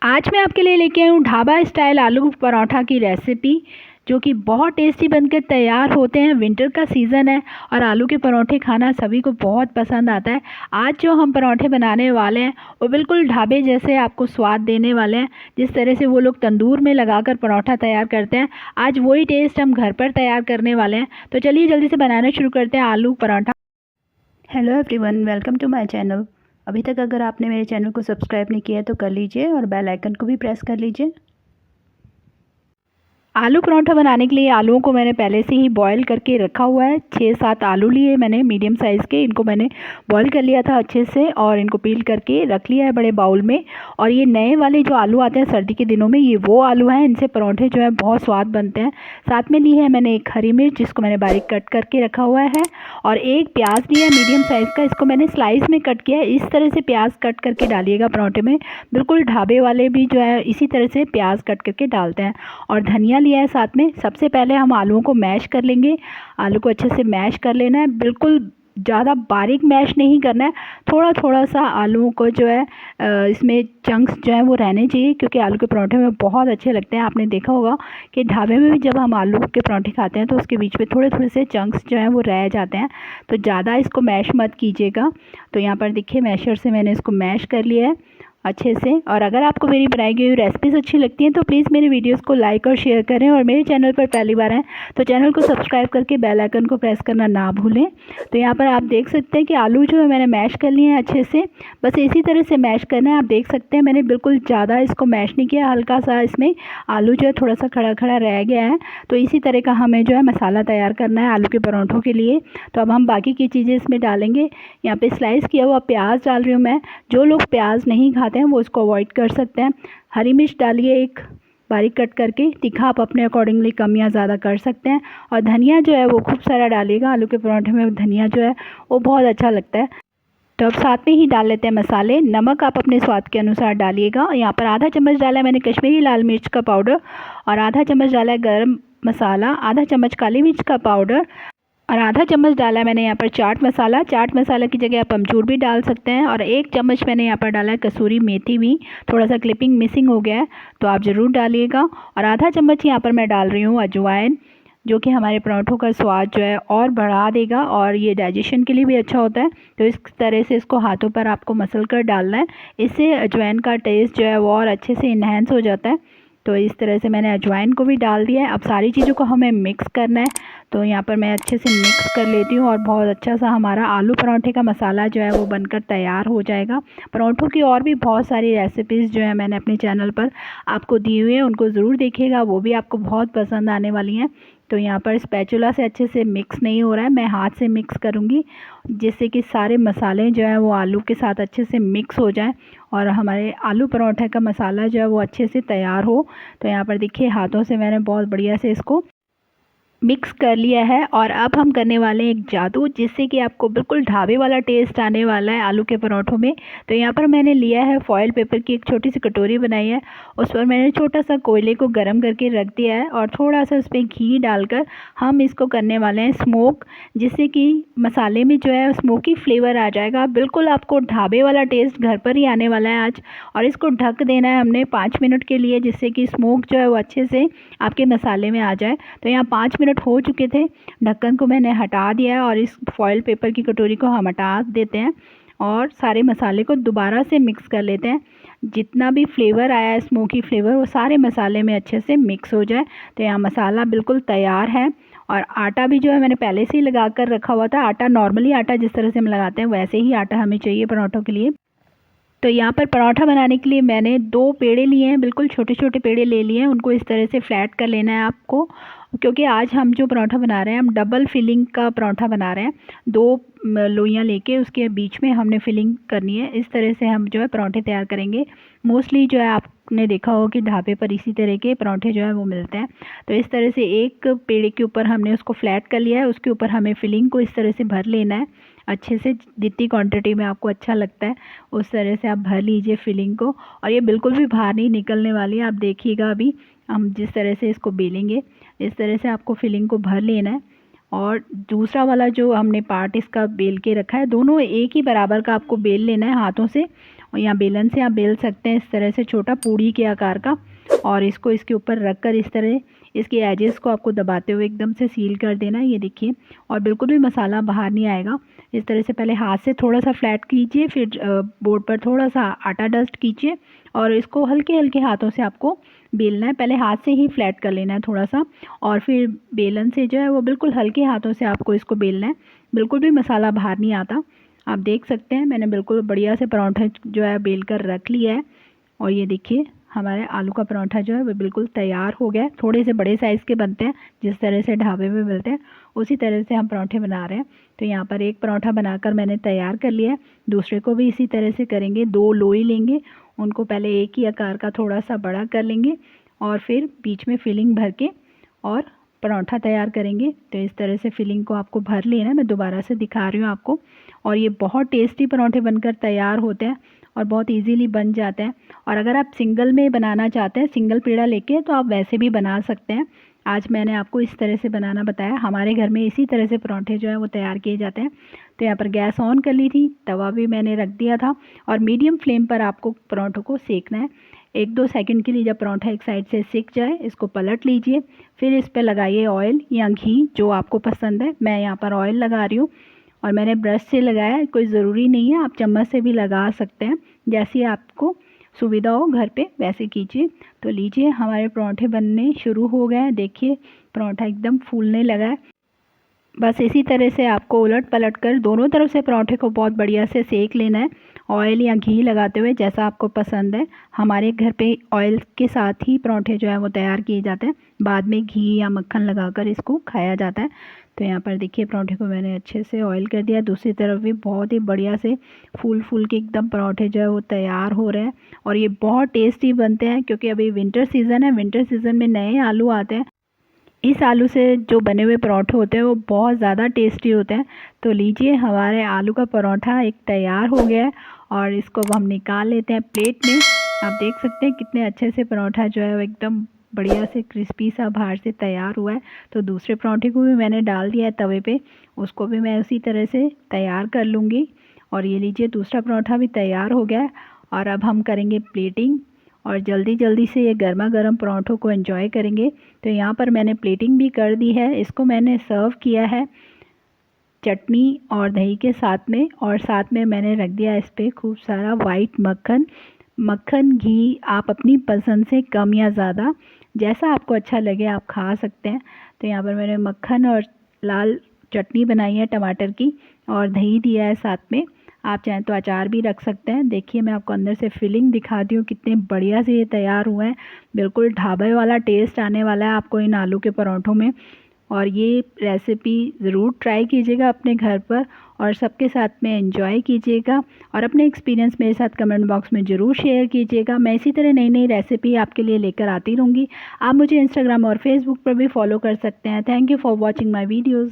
आज मैं आपके लिए लेके आई हूँ ढाबा स्टाइल आलू पराठा की रेसिपी, जो कि बहुत टेस्टी बनकर तैयार होते हैं। विंटर का सीज़न है और आलू के पराठे खाना सभी को बहुत पसंद आता है। आज जो हम पराठे बनाने वाले हैं वो बिल्कुल ढाबे जैसे आपको स्वाद देने वाले हैं। जिस तरह से वो लोग तंदूर में लगाकर पराठा तैयार करते हैं, आज वही टेस्ट हम घर पर तैयार करने वाले हैं। तो चलिए जल्दी से बनाना शुरू करते हैं आलू paratha. Hello everyone, welcome to my channel. अभी तक अगर आपने मेरे चैनल को सब्सक्राइब नहीं किया है तो कर लीजिए और बेल आइकन को भी प्रेस कर लीजिए। आलू पराठा बनाने के लिए आलूओं को मैंने पहले से ही बॉईल करके रखा हुआ है। 6-7 आलू लिए मैंने मीडियम साइज़ के, इनको मैंने बॉईल कर लिया था अच्छे से और इनको पील करके रख लिया है बड़े बाउल में। और ये नए वाले जो आलू आते हैं सर्दी के दिनों में, ये वो आलू हैं, इनसे पराठे जो है बहुत स्वाद बनते हैं। साथ में ली है मैंने एक हरी मिर्च जिसको मैंने बारीक कट करके रखा हुआ है, और एक प्याज लिया है मीडियम साइज़ का, इसको मैंने स्लाइस में कट किया है। इस तरह से प्याज कट करके डालिएगा पराठे में, बिल्कुल ढाबे वाले भी जो है इसी तरह से प्याज कट करके डालते हैं। और धनिया लिया है साथ में। सबसे पहले हम आलूओं को मैश कर लेंगे। आलू को अच्छे से मैश कर लेना है, बिल्कुल ज़्यादा बारीक मैश नहीं करना है। थोड़ा थोड़ा सा आलूओं को जो है इसमें चंक्स जो है वो रहने चाहिए, क्योंकि आलू के पराठे में बहुत अच्छे लगते हैं। आपने देखा होगा कि ढाबे में भी जब हम आलू के पराठे खाते हैं तो उसके बीच में थोड़े थोड़े से चंक्स जो हैं वो रह जाते हैं, तो ज़्यादा इसको मैश मत कीजिएगा। तो यहाँ पर देखिए मैशर से मैंने इसको मैश कर लिया है अच्छे से। और अगर आपको मेरी बनाई गई रेसिपीज़ अच्छी लगती हैं तो प्लीज़ मेरे वीडियोस को लाइक और शेयर करें, और मेरे चैनल पर पहली बार हैं तो चैनल को सब्सक्राइब करके बेल आइकन को प्रेस करना ना भूलें। तो यहाँ पर आप देख सकते हैं कि आलू जो है मैंने मैश कर लिए हैं अच्छे से। बस इसी तरह से मैश करना है। आप देख सकते हैं मैंने बिल्कुल ज़्यादा इसको मैश नहीं किया, हल्का सा इसमें आलू जो है थोड़ा सा खड़ा खड़ा रह गया है। तो इसी तरह का हमें जो है मसाला तैयार करना है आलू के पराठों के लिए। तो अब हम बाकी की चीज़ें इसमें डालेंगे। यहाँ पर स्लाइस किया हुआ प्याज डाल रही हूँ मैं। जो लोग प्याज नहीं खाते हैं वो इसको अवॉइड कर सकते हैं। हरी मिर्च डालिए एक बारीक कट करके, तीखा आप अपने अकॉर्डिंगली कम या ज़्यादा कर सकते हैं। और धनिया जो है वो खूब सारा डालिएगा, आलू के पराठे में धनिया जो है वो बहुत अच्छा लगता है। तो अब साथ में ही डाल लेते हैं मसाले। नमक आप अपने स्वाद के अनुसार डालिएगा। यहाँ पर आधा चम्मच डाला है मैंने कश्मीरी लाल मिर्च का पाउडर, और आधा चम्मच डाला है गरम मसाला, आधा चम्मच काली मिर्च का पाउडर, और आधा चम्मच डाला है मैंने यहाँ पर चाट मसाला। चाट मसाला की जगह आप अमचूर भी डाल सकते हैं। और एक चम्मच मैंने यहाँ पर डाला है कसूरी मेथी भी, थोड़ा सा क्लिपिंग मिसिंग हो गया है तो आप ज़रूर डालिएगा। और आधा चम्मच यहाँ पर मैं डाल रही हूँ अजवाइन, जो कि हमारे पराठों का स्वाद जो है और बढ़ा देगा, और ये डाइजेशन के लिए भी अच्छा होता है। तो इस तरह से इसको हाथों पर आपको मसल कर डालना है, इससे अजवाइन का टेस्ट जो है वो और अच्छे से इन्हेंस हो जाता है। तो इस तरह से मैंने अजवाइन को भी डाल दिया है। अब सारी चीज़ों को हमें मिक्स करना है। तो यहाँ पर मैं अच्छे से मिक्स कर लेती हूँ और बहुत अच्छा सा हमारा आलू पराठे का मसाला जो है वो बनकर तैयार हो जाएगा। पराठों की और भी बहुत सारी रेसिपीज़ जो है मैंने अपने चैनल पर आपको दी हुई है, उनको ज़रूर देखिएगा, वो भी आपको बहुत पसंद आने वाली हैं। तो यहाँ पर स्पैचुला से अच्छे से मिक्स नहीं हो रहा है, मैं हाथ से मिक्स करूँगी, जिससे कि सारे मसाले जो है वो आलू के साथ अच्छे से मिक्स हो जाए और हमारे आलू पराठे का मसाला जो है वो अच्छे से तैयार हो। तो यहाँ पर देखिए हाथों से मैंने बहुत बढ़िया से इसको मिक्स कर लिया है। और अब हम करने वाले हैं एक जादू, जिससे कि आपको बिल्कुल ढाबे वाला टेस्ट आने वाला है आलू के पराठों में। तो यहाँ पर मैंने लिया है फॉयल पेपर की एक छोटी सी कटोरी बनाई है, उस पर मैंने छोटा सा कोयले को गर्म करके रख दिया है, और थोड़ा सा उसमें घी डालकर हम इसको करने वाले हैं स्मोक, जिससे कि मसाले में जो है स्मोकी फ्लेवर आ जाएगा। बिल्कुल आपको ढाबे वाला टेस्ट घर पर ही आने वाला है आज। और इसको ढक देना है हमने 5 मिनट के लिए, जिससे कि स्मोक जो है वो अच्छे से आपके मसाले में आ जाए। तो यहाँ 5 मिनट हो चुके थे, ढक्कन को मैंने हटा दिया है, और इस फॉयल पेपर की कटोरी को हम हटा देते हैं और सारे मसाले को दोबारा से मिक्स कर लेते हैं। जितना भी फ्लेवर आया है स्मोकी फ्लेवर, वो सारे मसाले में अच्छे से मिक्स हो जाए। तो यहाँ मसाला बिल्कुल तैयार है। और आटा भी जो है मैंने पहले से ही लगा कर रखा हुआ था। आटा नॉर्मली आटा जिस तरह से हम लगाते हैं वैसे ही आटा हमें चाहिए पराठों के लिए। तो यहाँ पर पराठा बनाने के लिए मैंने 2 पेड़े लिए हैं, बिल्कुल छोटे छोटे पेड़े ले लिए हैं। उनको इस तरह से फ्लैट कर लेना है आपको, क्योंकि आज हम जो पराठा बना रहे हैं हम डबल फिलिंग का पराठा बना रहे हैं। 2 लोइयाँ लेके उसके बीच में हमने फिलिंग करनी है। इस तरह से हम जो है पराठे तैयार करेंगे। मोस्टली जो है आपने देखा होगा कि ढाबे पर इसी तरह के पराठे जो है वो मिलते हैं। तो इस तरह से एक पेड़े के ऊपर हमने उसको फ्लैट कर लिया है, उसके ऊपर हमें फिलिंग को इस तरह से भर लेना है अच्छे से। जितनी क्वांटिटी में आपको अच्छा लगता है उस तरह से आप भर लीजिए फिलिंग को। और ये बिल्कुल भी बाहर नहीं निकलने वाली है, आप देखिएगा अभी हम जिस तरह से इसको बेलेंगे इस तरह से आपको फिलिंग को भर लेना है। और दूसरा वाला जो हमने पार्ट इसका बेल के रखा है, दोनों एक ही बराबर का आपको बेल लेना है हाथों से, और यहाँ बेलन से आप बेल सकते हैं इस तरह से छोटा पूड़ी के आकार का। और इसको इसके ऊपर रख कर इस तरह इसके एजेस को आपको दबाते हुए एकदम से सील कर देना है, ये देखिए। और बिल्कुल भी मसाला बाहर नहीं आएगा। इस तरह से पहले हाथ से थोड़ा सा फ्लैट कीजिए, फिर बोर्ड पर थोड़ा सा आटा डस्ट कीजिए और इसको हल्के हल्के हाथों से आपको बेलना है। पहले हाथ से ही फ्लैट कर लेना है थोड़ा सा, और फिर बेलन से जो है वो बिल्कुल हल्के हाथों से आपको इसको बेलना है। बिल्कुल भी मसाला बाहर नहीं आता। आप देख सकते हैं मैंने बिल्कुल बढ़िया से पराठा जो है बेल कर रख लिया है। और ये देखिए हमारे आलू का पराठा जो है वो बिल्कुल तैयार हो गया है। थोड़े से बड़े साइज़ के बनते हैं, जिस तरह से ढाबे में मिलते हैं उसी तरह से हम पराठे बना रहे हैं। तो यहाँ पर एक पराठा बनाकर मैंने तैयार कर लिया है। दूसरे को भी इसी तरह से करेंगे। 2 लोई लेंगे, उनको पहले एक ही आकार का थोड़ा सा बड़ा कर लेंगे और फिर बीच में फिलिंग भर के और पराठा तैयार करेंगे। तो इस तरह से फिलिंग को आपको भर लेना है। मैं दोबारा से दिखा रही हूँ आपको। और ये बहुत टेस्टी पराठे बनकर तैयार होते हैं और बहुत इजीली बन जाते हैं। और अगर आप सिंगल में बनाना चाहते हैं, सिंगल पेड़ा लेके, तो आप वैसे भी बना सकते हैं। आज मैंने आपको इस तरह से बनाना बताया। हमारे घर में इसी तरह से पराठे जो है वो तैयार किए जाते हैं। तो यहाँ पर गैस ऑन कर ली थी, तवा भी मैंने रख दिया था और मीडियम फ्लेम पर आपको पराठों को सेकना है। 1-2 सेकंड के लिए जब पराठा एक साइड से सिक जाए, इसको पलट लीजिए। फिर इस पर लगाइए ऑयल या घी, जो आपको पसंद है। मैं यहाँ पर ऑयल लगा रही हूँ और मैंने ब्रश से लगाया। कोई ज़रूरी नहीं है, आप चम्मच से भी लगा सकते हैं। जैसे आपको सुविधा हो घर पे वैसे कीजिए। तो लीजिए हमारे पराठे बनने शुरू हो गए हैं। देखिए पराठा एकदम फूलने लगा है। बस इसी तरह से आपको उलट पलट कर दोनों तरफ से पराठे को बहुत बढ़िया से सेक लेना है, ऑयल या घी लगाते हुए, जैसा आपको पसंद है। हमारे घर पे ऑयल के साथ ही पराठे जो है वो तैयार किए जाते हैं, बाद में घी या मक्खन लगाकर इसको खाया जाता है। तो यहाँ पर देखिए पराठे को मैंने अच्छे से ऑयल कर दिया। दूसरी तरफ भी बहुत ही बढ़िया से फूल फूल के एकदम पराठे जो है वो तैयार हो रहे हैं। और ये बहुत टेस्टी बनते हैं, क्योंकि अभी विंटर सीज़न है। विंटर सीज़न में नए आलू आते हैं। इस आलू से जो बने हुए पराठे होते हैं वो बहुत ज़्यादा टेस्टी होते हैं। तो लीजिए हमारे आलू का पराठा एक तैयार हो गया है और इसको अब हम निकाल लेते हैं प्लेट में। आप देख सकते हैं कितने अच्छे से पराठा जो है वो एकदम बढ़िया से क्रिस्पी सा बाहर से तैयार हुआ है। तो दूसरे पराठे को भी मैंने डाल दिया है तवे पे, उसको भी मैं उसी तरह से तैयार कर लूँगी। और ये लीजिए दूसरा पराठा भी तैयार हो गया है। और अब हम करेंगे प्लेटिंग और जल्दी जल्दी से ये गर्मा गर्म पराठों को एंजॉय करेंगे। तो यहाँ पर मैंने प्लेटिंग भी कर दी है। इसको मैंने सर्व किया है चटनी और दही के साथ में, और साथ में मैंने रख दिया इस पर खूब सारा वाइट मक्खन। मक्खन घी आप अपनी पसंद से कम या ज़्यादा, जैसा आपको अच्छा लगे आप खा सकते हैं। तो यहाँ पर मैंने मक्खन और लाल चटनी बनाई है टमाटर की, और दही दिया है साथ में। आप चाहें तो अचार भी रख सकते हैं। देखिए मैं आपको अंदर से फिलिंग दिखाती हूँ, कितने बढ़िया से ये तैयार हुआ है। बिल्कुल ढाबे वाला टेस्ट आने वाला है आपको इन आलू के पराठों में। और ये रेसिपी ज़रूर ट्राई कीजिएगा अपने घर पर और सबके साथ में एंजॉय कीजिएगा। और अपने एक्सपीरियंस मेरे साथ कमेंट बॉक्स में ज़रूर शेयर कीजिएगा। मैं इसी तरह नई नई रेसिपी आपके लिए लेकर आती रहूँगी। आप मुझे इंस्टाग्राम और फेसबुक पर भी फॉलो कर सकते हैं। Thank you for watching my videos.